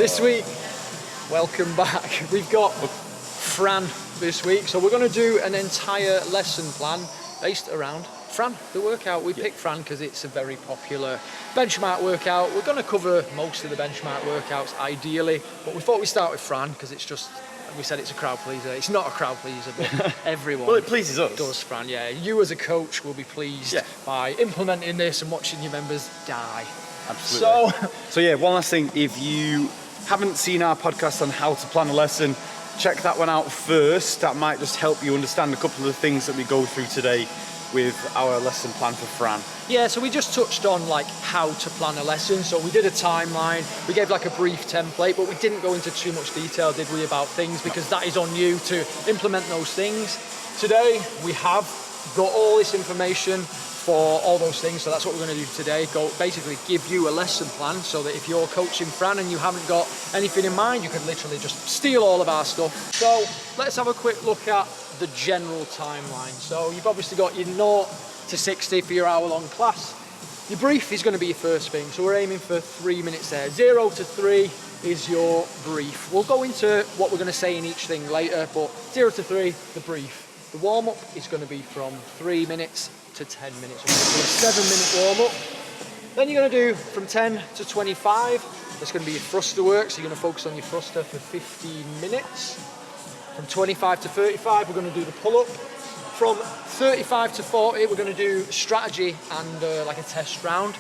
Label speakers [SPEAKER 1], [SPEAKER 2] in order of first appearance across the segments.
[SPEAKER 1] This week, welcome back. We've got Fran this week, so we're going to do an entire lesson plan based around Fran, the workout. We picked Fran because it's a very popular benchmark workout. We're going to cover most of the benchmark workouts ideally, but we thought we'd start with Fran because it's just, we said it's a crowd pleaser. It's not a crowd pleaser, but everyone
[SPEAKER 2] well, it pleases us.
[SPEAKER 1] Does Fran, yeah. You as a coach will be pleased by implementing this and watching your members die.
[SPEAKER 2] Absolutely. So yeah, one last thing. If you haven't seen our podcast on how to plan a lesson, check that one out first. That might just help you understand a couple of the things that we go through today with our lesson plan for Fran.
[SPEAKER 1] Yeah, so we just touched on like how to plan a lesson. So we did a timeline, we gave like a brief template, but we didn't go into too much detail, did we, about things, because that is on you to implement those things. Today, we have got all this information for all those things, so that's what we're going to do today. Basically give you a lesson plan so that if you're coaching Fran and you haven't got anything in mind, you can literally just steal all of our stuff. So let's have a quick look at the general timeline. So you've obviously got your 0 to 60 for your hour-long class. Your brief is going to be your first thing, so we're aiming for 3 minutes there. 0 to 3 is your brief. We'll go into what we're going to say in each thing later, but 0 to 3, the brief. The warm-up is going to be from 3 minutes to 10 minutes, so a 7-minute warm-up. Then you're going to do from 10 to 25. That's going to be your thruster work, so you're going to focus on your thruster for 15 minutes. From 25 to 35, we're going to do the pull-up. From 35 to 40, we're going to do strategy and like a test round.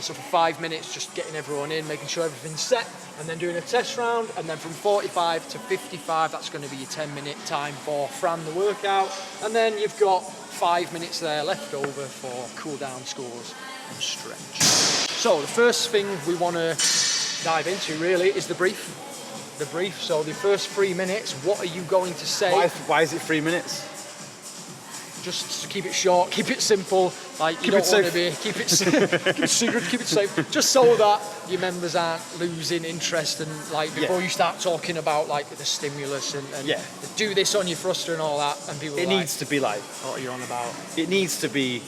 [SPEAKER 1] So for 5 minutes, just getting everyone in, making sure everything's set, and then doing a test round. And then from 45 to 55, that's going to be your 10-minute time for Fran, the workout. And then you've got 5 minutes there left over for cool down scores and stretch. So the first thing we want to dive into really is the brief. The brief. So the first 3 minutes, what are you going to say?
[SPEAKER 2] Why is it 3 minutes?
[SPEAKER 1] Just to keep it short, keep it simple. Like you don't want to be keep it secret, keep it safe. Just so that your members aren't losing interest and like before you start talking about like the stimulus and do this on your thruster and all that, and people.
[SPEAKER 2] It needs to be like,
[SPEAKER 1] what are you on about?
[SPEAKER 2] It needs to be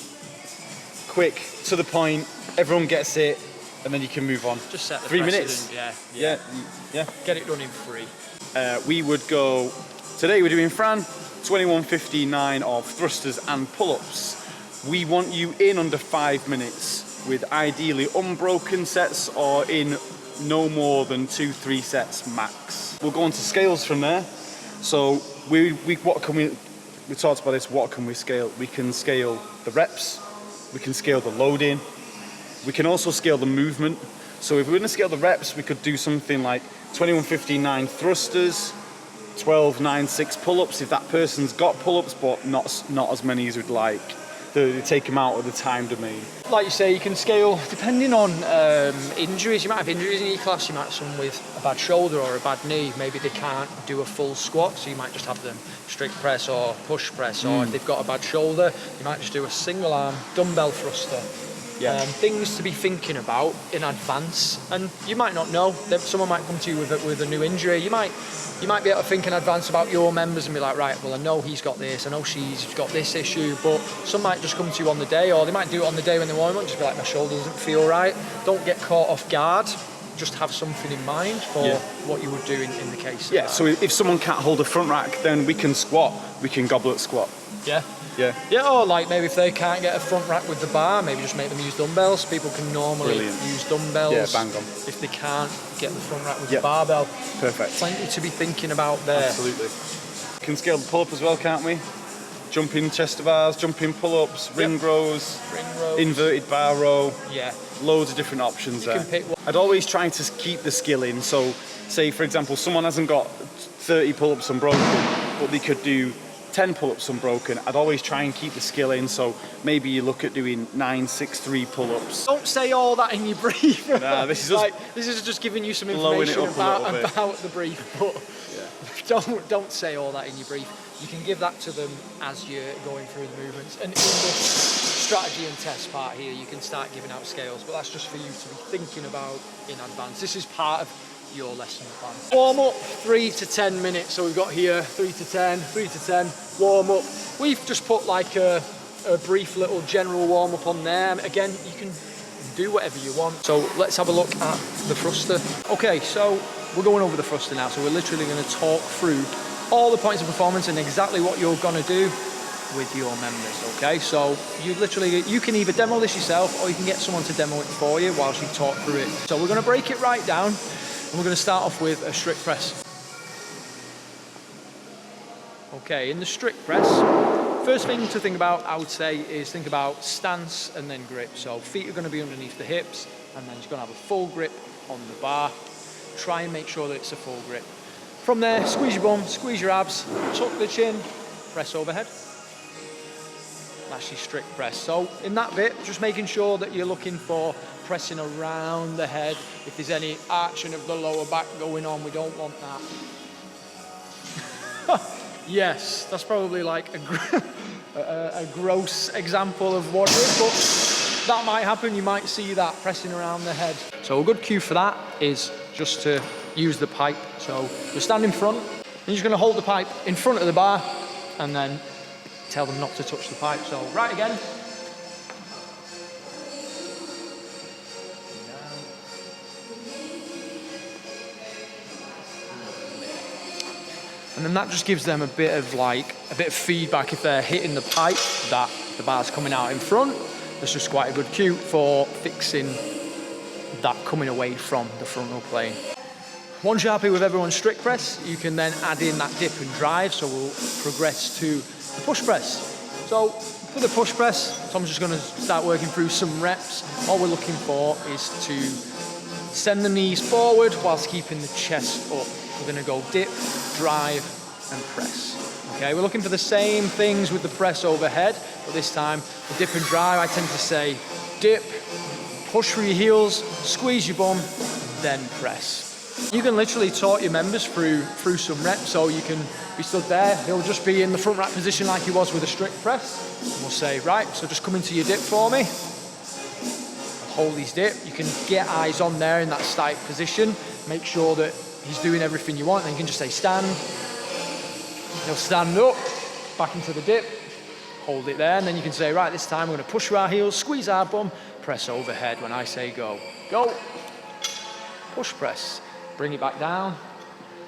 [SPEAKER 2] quick, to the point. Everyone gets it, and then you can move on.
[SPEAKER 1] Just set the
[SPEAKER 2] 3
[SPEAKER 1] precedent.
[SPEAKER 2] minutes. Yeah.
[SPEAKER 1] Get it done in 3.
[SPEAKER 2] We would go. Today we're doing Fran 21:59 of thrusters and pull-ups. We want you in under 5 minutes with ideally unbroken sets or in no more than 2-3 sets max. We'll go on to scales from there. So we talked about this. What can we scale? We can scale the reps. We can scale the loading. We can also scale the movement. So if we're going to scale the reps, we could do something like 21:59 thrusters, 12:96 pull-ups if that person's got pull-ups but not as many as we'd like. They take them out of the time domain.
[SPEAKER 1] Like you say, you can scale depending on injuries. You might have injuries in your class. You might have someone with a bad shoulder or a bad knee. Maybe they can't do a full squat, so you might just have them strict press or push press. Or if they've got a bad shoulder, you might just do a single arm dumbbell thruster. Things to be thinking about in advance, and you might not know. Someone might come to you with a new injury. You might be able to think in advance about your members and be like, right, well, I know he's got this, I know she's got this issue, but some might just come to you on the day, or they might do it on the day when they warm up, just be like, my shoulder doesn't feel right. Don't get caught off guard. Just have something in mind for what you would do in the case of that.
[SPEAKER 2] So if someone can't hold a front rack, then we can squat. We can goblet squat.
[SPEAKER 1] Yeah, or like maybe if they can't get a front rack with the bar, maybe just make them use dumbbells. People can normally use dumbbells.
[SPEAKER 2] Yeah, bang on.
[SPEAKER 1] If they can't get the front rack with the barbell.
[SPEAKER 2] Perfect.
[SPEAKER 1] Plenty to be thinking about there.
[SPEAKER 2] Absolutely. We can scale the pull-up as well, can't we? Jumping chest to bars, jumping pull-ups, ring rows, inverted bar row.
[SPEAKER 1] Yeah.
[SPEAKER 2] Loads of different options there.
[SPEAKER 1] Can pick one.
[SPEAKER 2] I'd always try to keep the skill in. So say, for example, someone hasn't got 30 pull-ups unbroken, but they could do 10 pull-ups unbroken. I'd always try and keep the skill in, so maybe you look at doing 9-6-3 pull-ups.
[SPEAKER 1] Don't say all that in your brief.
[SPEAKER 2] Nah, this
[SPEAKER 1] is just giving you some information about the brief, but don't say all that in your brief. You can give that to them as you're going through the movements. And in the strategy and test part here, you can start giving out scales, but that's just for you to be thinking about in advance. This is part of your lesson plan. Warm up 3 to 10 minutes. So we've got here 3 to 10, 3 to 10, warm up. We've just put like a brief little general warm up on there. Again, you can do whatever you want. So let's have a look at the thruster. Okay, so we're going over the thruster now, so we're literally going to talk through all the points of performance and exactly what you're going to do with your members, okay? So you can either demo this yourself or you can get someone to demo it for you whilst you talk through it. So we're going to break it right down, and we're going to start off with a strict press. Okay, in the strict press, first thing to think about, I would say, is think about stance and then grip. So feet are going to be underneath the hips, and then you're going to have a full grip on the bar. Try and make sure that it's a full grip. From there, squeeze your bum, squeeze your abs, tuck the chin, press overhead. That's your strict press. So in that bit, just making sure that you're looking for pressing around the head. If there's any arching of the lower back going on, we don't want that. Yes, that's probably like a gross example of what it is, but that might happen. You might see that pressing around the head. So a good cue for that is just to use the pipe. So you stand in front, and you're just going to hold the pipe in front of the bar, and then tell them not to touch the pipe. So right again. And then that just gives them a bit of feedback if they're hitting the pipe that the bar's coming out in front. That's just quite a good cue for fixing that coming away from the frontal plane. Once you're happy with everyone's strict press, you can then add in that dip and drive. So we'll progress to the push press. So for the push press, Tom's just going to start working through some reps. All we're looking for is to send the knees forward whilst keeping the chest up. We're going to go dip, drive, and press. Okay, we're looking for the same things with the press overhead, but this time, the dip and drive, I tend to say dip, push through your heels, squeeze your bum, then press. You can literally talk your members through some reps, so you can be stood there, he'll just be in the front rack position like he was with a strict press, and we'll say, right, so just come into your dip for me. Hold his dip, you can get eyes on there in that static position, make sure that he's doing everything you want, and you can just say stand. He'll stand up, back into the dip, hold it there, and then you can say, right, this time we're going to push through our heels, squeeze our bum, press overhead when I say go. Go. Push press. Bring it back down,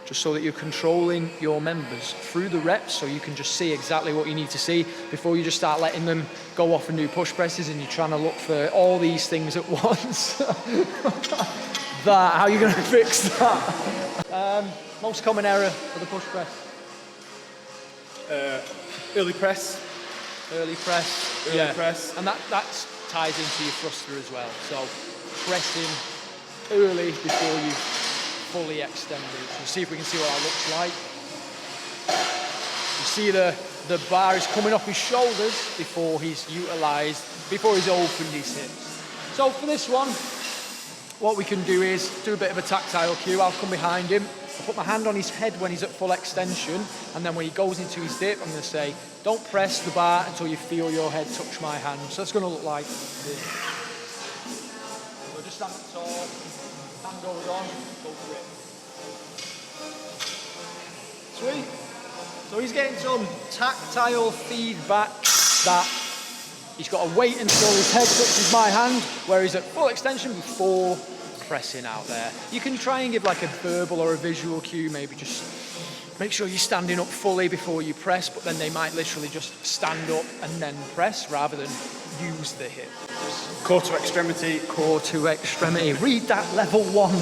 [SPEAKER 1] just so that you're controlling your members through the reps, so you can just see exactly what you need to see before you just start letting them go off and do push presses and you're trying to look for all these things at once. How are you going to fix that? Most common error for the push press?
[SPEAKER 2] Early press.
[SPEAKER 1] Early press.
[SPEAKER 2] Early press.
[SPEAKER 1] And that ties into your thruster as well. So pressing early before you fully extend it. So see if we can see what that looks like. You see the bar is coming off his shoulders before he's opened his hips. So for this one, what we can do is do a bit of a tactile cue. I'll come behind him. I'll put my hand on his head when he's at full extension, and then when he goes into his dip, I'm going to say, don't press the bar until you feel your head touch my hand. So it's going to look like this. So just stand up tall, hand goes on, go for it. Sweet. So he's getting some tactile feedback that he's got to wait until his head touches my hand, where he's at full extension before pressing out there. You can try and give like a verbal or a visual cue, maybe just make sure you're standing up fully before you press, but then they might literally just stand up and then press rather than use the hip.
[SPEAKER 2] Core to extremity.
[SPEAKER 1] Core to extremity. Read that level 1.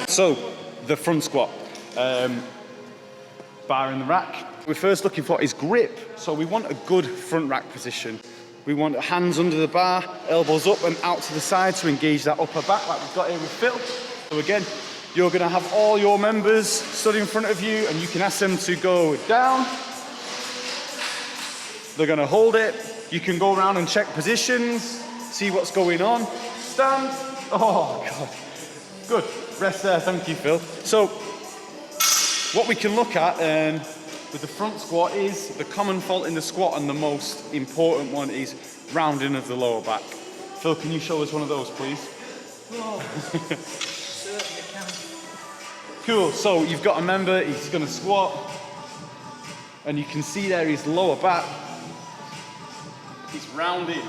[SPEAKER 2] So, the front squat. Bar in the rack. We're first looking for is grip. So we want a good front rack position. We want hands under the bar, elbows up and out to the side to engage that upper back like we've got here with Phil. So again, you're going to have all your members stood in front of you and you can ask them to go down. They're going to hold it. You can go around and check positions, see what's going on. Stand. Oh, God. Good. Rest there. Thank you, Phil. So what we can look at with the front squat is the common fault in the squat, and the most important one is rounding of the lower back. Phil, can you show us one of those, please?
[SPEAKER 1] Oh, certainly can.
[SPEAKER 2] Cool, so you've got a member, he's gonna squat, and you can see there his lower back, he's rounded.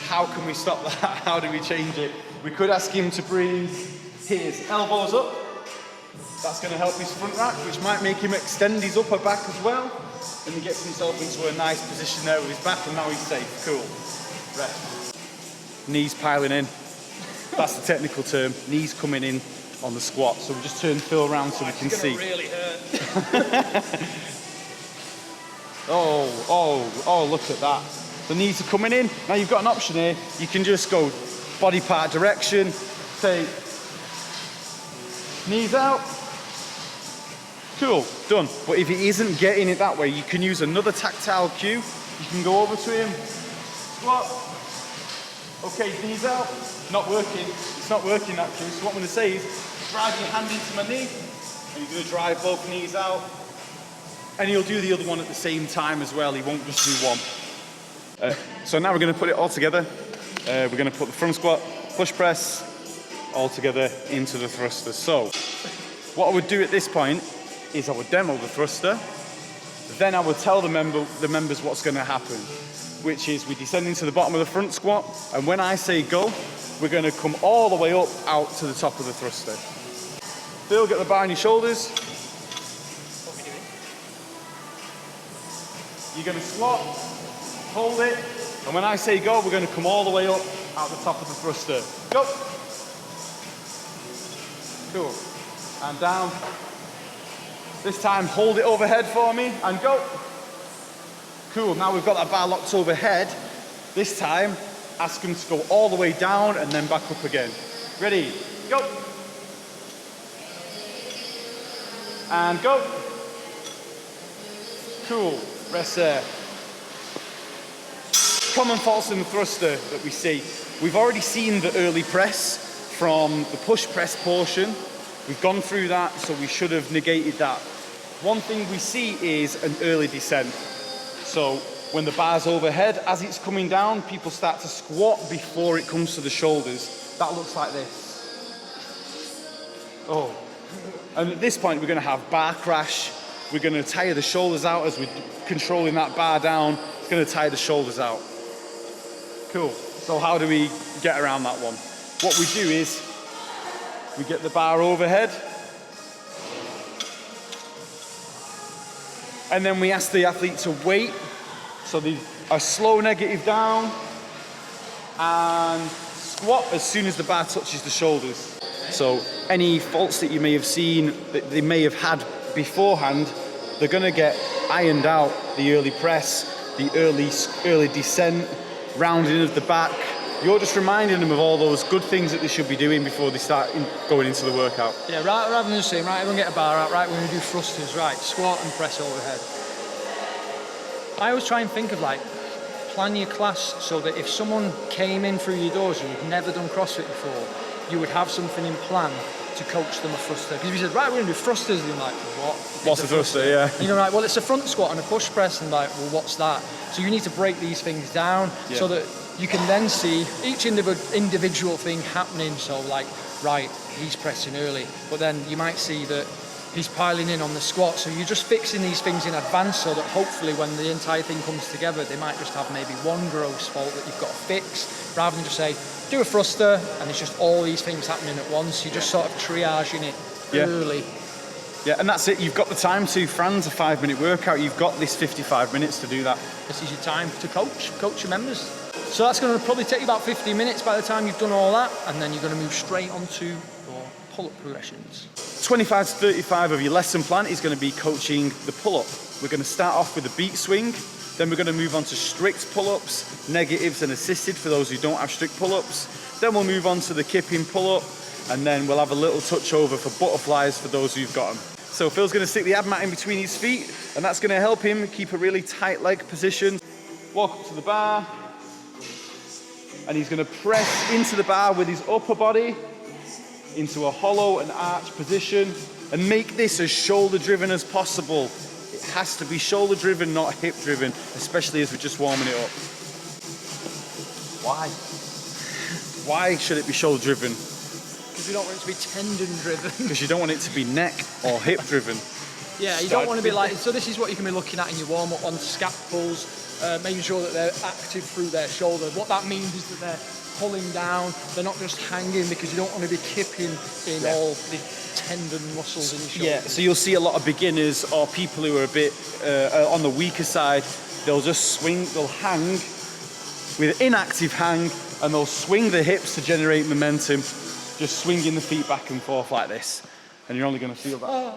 [SPEAKER 2] How can we stop that? How do we change it? We could ask him to bring his elbows up That's going to help his front rack, which might make him extend his upper back as well. And he gets himself into a nice position there with his back, and now he's safe. Cool. Rest. Knees piling in. That's the technical term. Knees coming in on the squat. So we just turn Phil around so we can see.
[SPEAKER 1] It's really hurt.
[SPEAKER 2] Oh, look at that. The knees are coming in. Now you've got an option here. You can just go body part direction, say, knees out. Cool, done. But if he isn't getting it that way, you can use another tactile cue. You can go over to him, squat. Okay, knees out. Not working. It's not working that cue. So what I'm going to say is, drive your hand into my knee, and you're going to drive both knees out. And he'll do the other one at the same time as well. He won't just do one. So now we're going to put it all together. We're going to put the front squat, push press, all together into the thruster. So what I would do at this point is I would demo the thruster. Then I would tell the members what's going to happen, which is we descend into the bottom of the front squat. And when I say go, we're going to come all the way up out to the top of the thruster. Phil, get the bar on your shoulders. You're going to squat, hold it, and when I say go, we're going to come all the way up out the top of the thruster. Go. Cool. And down. This time, hold it overhead for me, and go. Cool, now we've got that bar locked overhead. This time, ask him to go all the way down and then back up again. Ready, go. And go. Cool. Rest there. Common faults in the thruster that we see. We've already seen the early press from the push press portion. We've gone through that, so we should have negated that. One thing we see is an early descent. So when the bar's overhead, as it's coming down, people start to squat before it comes to the shoulders. That looks like this. Oh. And at this point, we're going to have bar crash. We're going to tire the shoulders out as we're controlling that bar down. It's going to tire the shoulders out. Cool. So how do we get around that one? What we do is we get the bar overhead, and then we ask the athlete to wait. So a slow negative down and squat as soon as the bar touches the shoulders. So any faults that you may have seen that they may have had beforehand, they're going to get ironed out. The early press, the early descent, rounding of the back. You're just reminding them of all those good things that they should be doing before they start going into the workout.
[SPEAKER 1] Yeah, rather than just saying, right, everyone get a bar out, right, we're going to do thrusters, right, squat and press overhead. I always try and think of plan your class so that if someone came in through your doors and you'd never done CrossFit before, you would have something in plan to coach them a thruster. Because if you said, right, we're going to do thrusters, and you're like, what?
[SPEAKER 2] What's a thruster, yeah.
[SPEAKER 1] And you're like, well, it's a front squat and a push press, and like, well, what's that? So you need to break these things down so that you can then see each individual thing happening. So like, right, he's pressing early, but then you might see that he's piling in on the squat. So you're just fixing these things in advance so that hopefully when the entire thing comes together, they might just have maybe one gross fault that you've got to fix, rather than just say, do a thruster, and it's just all these things happening at once. You're just sort of triaging it early.
[SPEAKER 2] Yeah, and that's it. You've got the time to. Fran's a 5-minute workout. You've got this 55 minutes to do that.
[SPEAKER 1] This is your time to coach your members. So that's going to probably take you about 15 minutes by the time you've done all that, and then you're going to move straight onto your pull-up progressions. 25 to 35 of your lesson plan is going to be coaching the pull-up. We're going to start off with a beat swing, then we're going to move on to strict pull-ups, negatives and assisted for those who don't have strict pull-ups. Then we'll move on to the kipping pull-up, and then we'll have a little touch over for butterflies for those who've got them. So Phil's going to stick the ab mat in between his feet, and that's going to help him keep a really tight leg position. Walk up to the bar, and he's going to press into the bar with his upper body into a hollow and arch position, and make this as shoulder driven as possible. It has to be shoulder driven, not hip driven, especially as we're just warming it up. Why? Why should it be shoulder driven? Because we don't want it to be tendon driven.
[SPEAKER 2] Because you don't want it to be neck or hip driven.
[SPEAKER 1] Yeah, you don't want to be like, so this is what you can be looking at in your warm-up on scap pulls, making sure that they're active through their shoulder. What that means is that they're pulling down. They're not just hanging, because you don't want to be kipping in all the tendon muscles in your shoulders.
[SPEAKER 2] Yeah, so you'll see a lot of beginners or people who are a bit on the weaker side, they'll just swing, they'll hang with inactive hang, and they'll swing the hips to generate momentum, just swinging the feet back and forth like this. And you're only going to feel that. Oh.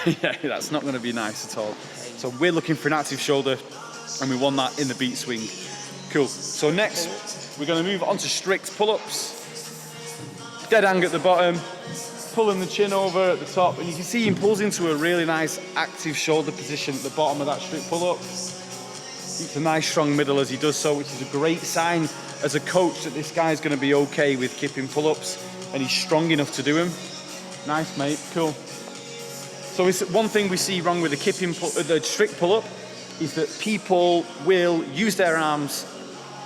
[SPEAKER 2] Yeah, that's not going to be nice at all. So we're looking for an active shoulder, and we want that in the beat swing. Cool. So next, we're going to move on to strict pull-ups. Dead hang at the bottom, pulling the chin over at the top, and you can see he pulls into a really nice active shoulder position at the bottom of that strict pull-up. Keeps a nice strong middle as he does so, which is a great sign as a coach that this guy's going to be okay with kipping pull-ups, and he's strong enough to do them. Nice, mate. Cool. So it's one thing we see wrong with the strict pull-up is that people will use their arms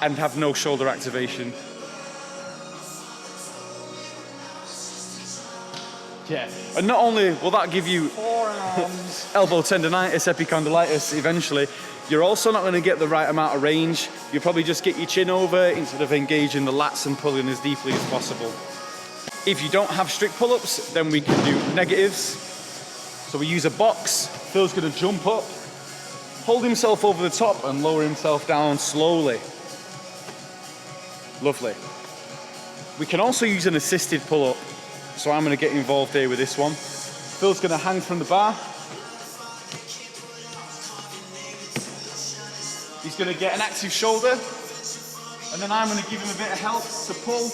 [SPEAKER 2] and have no shoulder activation. Yeah, and not only will that give you
[SPEAKER 1] Forearms.
[SPEAKER 2] elbow tendonitis, epicondylitis eventually, you're also not going to get the right amount of range. You'll probably just get your chin over instead of engaging the lats and pulling as deeply as possible. If you don't have strict pull-ups, then we can do negatives. So we use a box. Phil's going to jump up, hold himself over the top and lower himself down slowly. Lovely. We can also use an assisted pull-up. So I'm going to get involved here with this one. Phil's going to hang from the bar. He's going to get an active shoulder. And then I'm going to give him a bit of help to pull.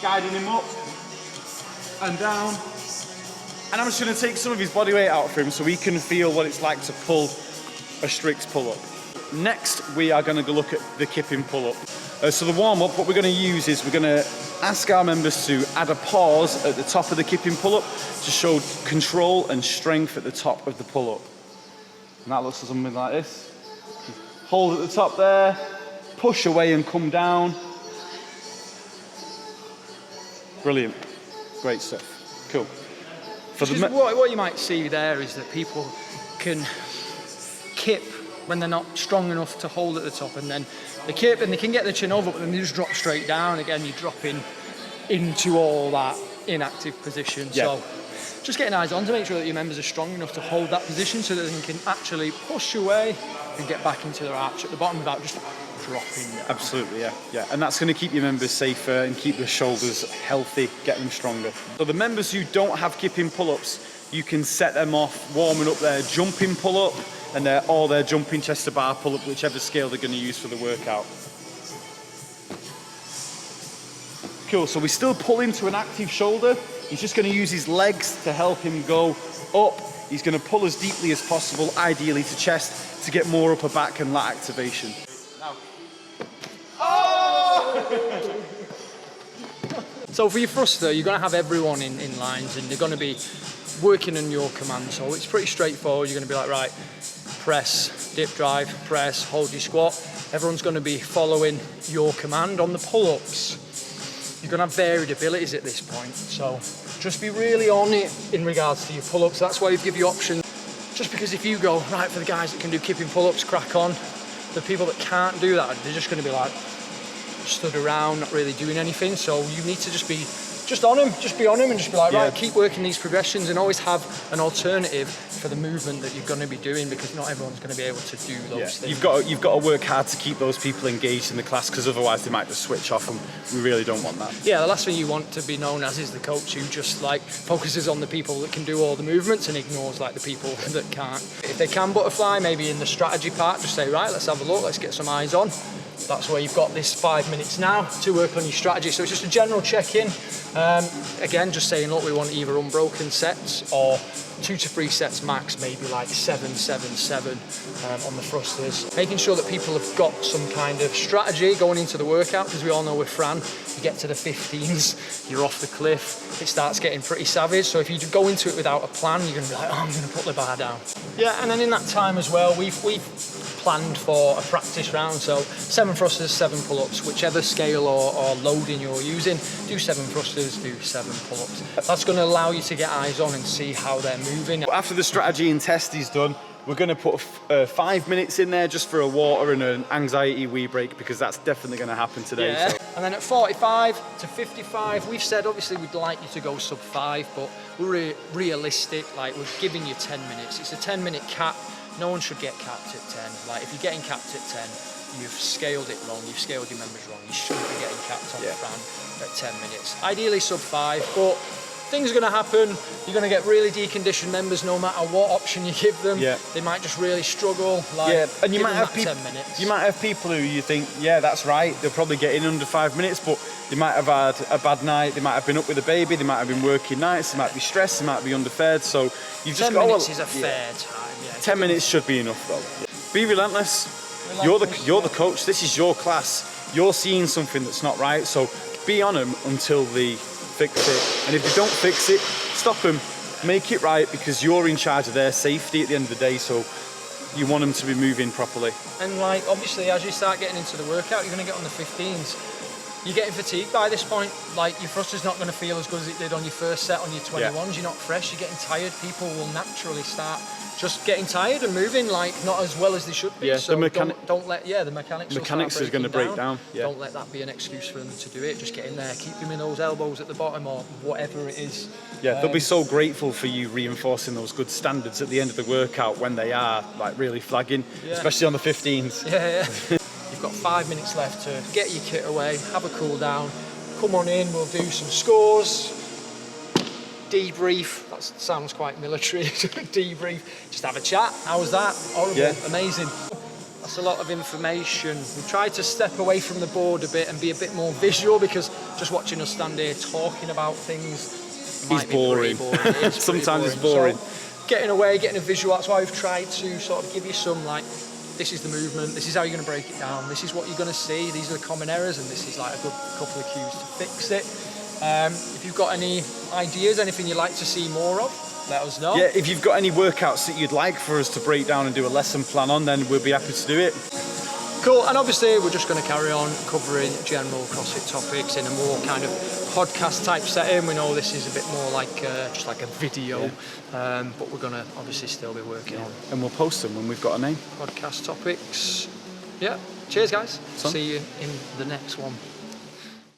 [SPEAKER 2] Guiding him up and down. And I'm just going to take some of his body weight out for him so he can feel what it's like to pull a strict pull-up. Next, we are going to go look at the kipping pull-up. So the warm-up, what we're going to use is we're going to ask our members to add a pause at the top of the kipping pull-up to show control and strength at the top of the pull-up. And that looks something like this. Hold at the top there, push away and come down. Brilliant. Great stuff. Cool.
[SPEAKER 1] What you might see there is that people can kip when they're not strong enough to hold at the top, and then they kip and they can get the chin over, but then they just drop straight down. Again, you're dropping into all that inactive position.
[SPEAKER 2] Yeah.
[SPEAKER 1] So just getting eyes on to make sure that your members are strong enough to hold that position so that they can actually push away and get back into their arch at the bottom without just dropping down.
[SPEAKER 2] Absolutely, yeah. And that's going to keep your members safer and keep their shoulders healthy, get them stronger. So the members who don't have kipping pull-ups, you can set them off warming up their jumping pull-up and their jumping chest to bar pull-up, whichever scale they're going to use for the workout. Cool, so we still pull into an active shoulder. He's just going to use his legs to help him go up. He's going to pull as deeply as possible, ideally to chest, to get more upper back and lat activation. Now. Oh!
[SPEAKER 1] So for your thruster, you're going to have everyone in lines, and they're going to be working on your command. So it's pretty straightforward. You're going to be like, right, press, dip drive, press, hold your squat. Everyone's going to be following your command. On the pull-ups, you're going to have varied abilities at this point. So just be really on it in regards to your pull-ups. That's why we give you options. Just because if you go, right, for the guys that can do kipping pull-ups, crack on. The people that can't do that, they're just going to be like stood around, not really doing anything. So you need to just be on him, and just be like, right, keep working these progressions, and always have an alternative for the movement that you're going to be doing, because not everyone's going to be able to do those things.
[SPEAKER 2] You've got to work hard to keep those people engaged in the class, because otherwise they might just switch off, and we really don't want that.
[SPEAKER 1] Yeah, the last thing you want to be known as is the coach who just like focuses on the people that can do all the movements and ignores like the people that can't. If they can butterfly, maybe in the strategy part, just say, right, let's have a look, let's get some eyes on. That's where you've got this 5 minutes now to work on your strategy. So it's just a general check-in. Again, just saying, look, we want either unbroken sets or 2 to 3 sets max, maybe like 7, 7, 7 on the thrusters. Making sure that people have got some kind of strategy going into the workout, because we all know with Fran, you get to the 15s, you're off the cliff, it starts getting pretty savage. So if you go into it without a plan, you're going to be like, oh, I'm going to put the bar down. Yeah, and then in that time as well, we've planned for a practice round. So 7 thrusters, 7 pull-ups, whichever scale or loading you're using, do 7 thrusters, do 7 pull-ups. That's going to allow you to get eyes on and see how they're moving.
[SPEAKER 2] After the strategy and test is done, We're going to put 5 minutes in there just for a water and an anxiety wee break, because that's definitely going to happen today.
[SPEAKER 1] Yeah.
[SPEAKER 2] So.
[SPEAKER 1] And then at 45 to 55, we've said obviously we'd like you to go sub 5, but we're realistic. Like, we're giving you 10 minutes. It's a 10-minute cap. No one should get capped at 10. Like, if you're getting capped at 10, you've scaled it wrong. You've scaled your members wrong. You shouldn't be getting capped on Fran at 10 minutes. Ideally sub 5, but things are going to happen. You're going to get really deconditioned members no matter what option you give them.
[SPEAKER 2] Yeah.
[SPEAKER 1] They might just really struggle. Like,
[SPEAKER 2] And you might have
[SPEAKER 1] 10 minutes.
[SPEAKER 2] You might have people who you think, yeah, that's right, they'll probably get in under 5 minutes, but they might have had a bad night, they might have been up with a baby, they might have been working nights, they might be stressed, they might be underfed. So you've just
[SPEAKER 1] 10
[SPEAKER 2] got
[SPEAKER 1] minutes is a fair time. Yeah.
[SPEAKER 2] 10 minutes should be enough though. Be relentless. You're the coach. This is your class. You're seeing something that's not right, so be on them until they fix it. And if they don't fix it, stop them. Make it right, because you're in charge of their safety at the end of the day. So you want them to be moving properly.
[SPEAKER 1] And like, obviously, as you start getting into the workout, you're going to get on the 15s. You're getting fatigued by this point. Like, your thruster's not going to feel as good as it did on your first set on your 21s. Yeah. You're not fresh. You're getting tired. People will naturally start just getting tired and moving like not as well as they should be.
[SPEAKER 2] Yeah,
[SPEAKER 1] so don't let the
[SPEAKER 2] mechanics is going to break down. Yeah.
[SPEAKER 1] Don't let that be an excuse for them to do it. Just get in there, keep them in those elbows at the bottom or whatever it is.
[SPEAKER 2] Yeah, they'll be so grateful for you reinforcing those good standards at the end of the workout when they are like really flagging, especially on the 15s.
[SPEAKER 1] Yeah. You've got 5 minutes left to get your kit away, have a cool down, come on in, we'll do some scores, debrief. That sounds quite military. Debrief, just have a chat. How was that? Horrible, amazing. That's a lot of information. We tried to step away from the board a bit and be a bit more visual, because just watching us stand here talking about things might be boring.
[SPEAKER 2] Sometimes it's boring.
[SPEAKER 1] So, getting away, getting a visual, that's why we've tried to sort of give you some, like, this is the movement, this is how you're going to break it down, this is what you're going to see, these are the common errors, and this is like a good couple of cues to fix it. If you've got any ideas, anything you'd like to see more of, let us know.
[SPEAKER 2] Yeah, if you've got any workouts that you'd like for us to break down and do a lesson plan on, then we'll be happy to do it.
[SPEAKER 1] Cool, and obviously we're just going to carry on covering general CrossFit topics in a more kind of podcast type setting. We know this is a bit more like just like a video, but we're going to obviously still be working on.
[SPEAKER 2] And we'll post them when we've got a name.
[SPEAKER 1] Podcast topics. Yeah, cheers guys. See you in the next one.